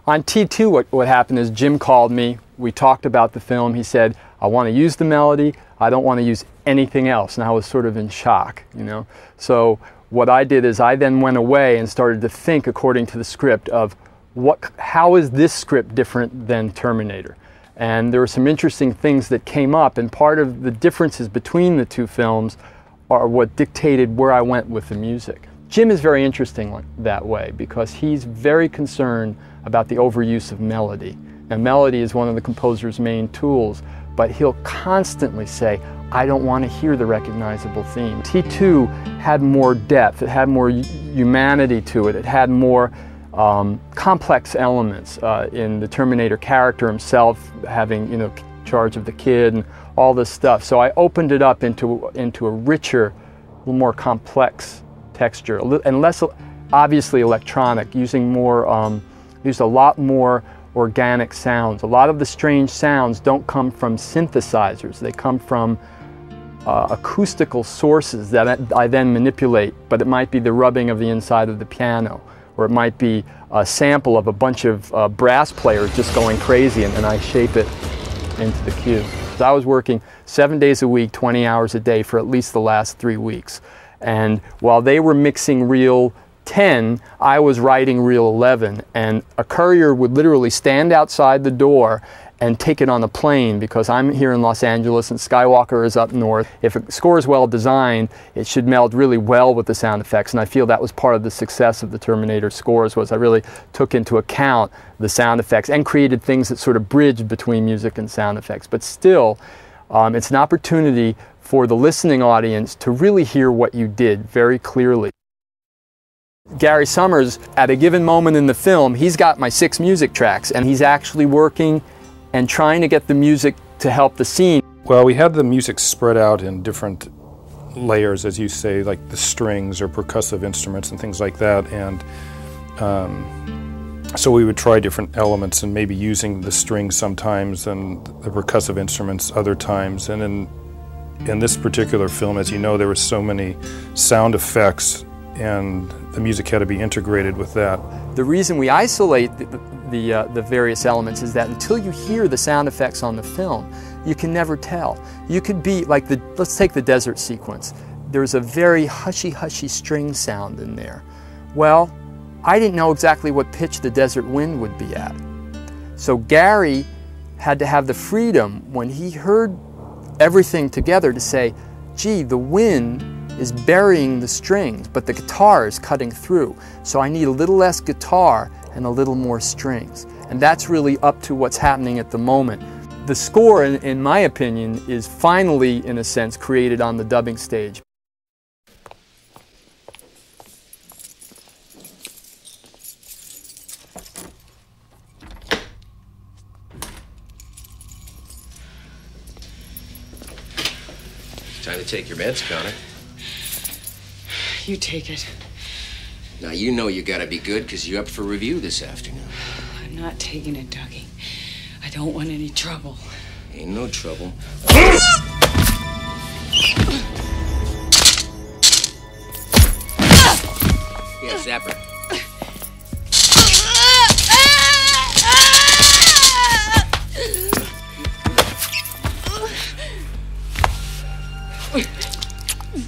On T2, what happened is Jim called me. We talked about the film. He said, I want to use the melody. I don't want to use anything else. And I was sort of in shock, you know. So what I did is I then went away and started to think according to the script of how is this script different than Terminator? And there were some interesting things that came up, and part of the differences between the two films are what dictated where I went with the music. Jim is very interesting that way because he's very concerned about the overuse of melody. Now, melody is one of the composer's main tools, but he'll constantly say, I don't want to hear the recognizable theme. T2 had more depth, it had more humanity to it, it had more complex elements in the Terminator character himself having, you know, charge of the kid and all this stuff. So I opened it up into a richer, a little more complex texture, and less obviously electronic, using more, used a lot more organic sounds. A lot of the strange sounds don't come from synthesizers, they come from acoustical sources that I then manipulate, but it might be the rubbing of the inside of the piano, or it might be a sample of a bunch of brass players just going crazy, and then I shape it into the cue. So I was working 7 days a week, 20 hours a day for at least the last 3 weeks. And while they were mixing reel 10, I was writing reel 11, and a courier would literally stand outside the door and take it on a plane, because I'm here in Los Angeles and Skywalker is up north. If a score is well designed, it should meld really well with the sound effects, and I feel that was part of the success of the Terminator scores, was I really took into account the sound effects and created things that sort of bridged between music and sound effects. But still, it's an opportunity for the listening audience to really hear what you did very clearly. Gary Summers, at a given moment in the film, he's got my 6 music tracks, and he's actually working and trying to get the music to help the scene. Well, we had the music spread out in different layers, as you say, like the strings or percussive instruments and things like that, and so we would try different elements, and maybe using the strings sometimes and the percussive instruments other times. And in this particular film, as you know, there were so many sound effects, and the music had to be integrated with that. The reason we isolate the various elements is that until you hear the sound effects on the film, you can never tell. You could be like let's take the desert sequence. There's a very hushy string sound in there. Well, I didn't know exactly what pitch the desert wind would be at. So Gary had to have the freedom when he heard everything together to say, gee, the wind is burying the strings, but the guitar is cutting through. So I need a little less guitar and a little more strings. And that's really up to what's happening at the moment. The score, in my opinion, is finally, in a sense, created on the dubbing stage. Time to take your meds, Connor. You take it. Now, you know you gotta be good because you're up for review this afternoon. I'm not taking it, Dougie. I don't want any trouble. Ain't no trouble. Yeah, zapper.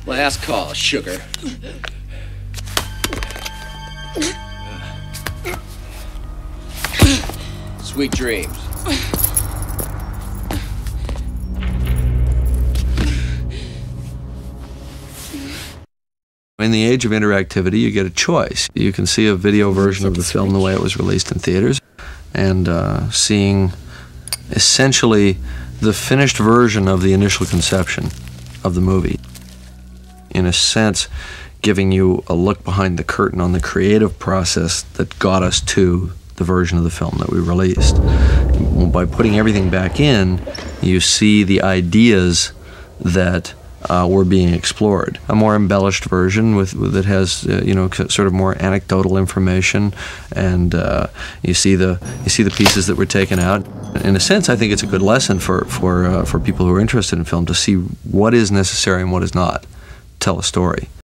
Last call, sugar. Sweet dreams. In the age of interactivity, you get a choice. You can see a video version of the film the way it was released in theaters, and seeing essentially the finished version of the initial conception of the movie. In a sense, giving you a look behind the curtain on the creative process that got us to the version of the film that we released. By putting everything back in, you see the ideas that were being explored. A more embellished version that has you know, sort of more anecdotal information, and you see the pieces that were taken out. In a sense, I think it's a good lesson for people who are interested in film to see what is necessary and what is not. Tell a story.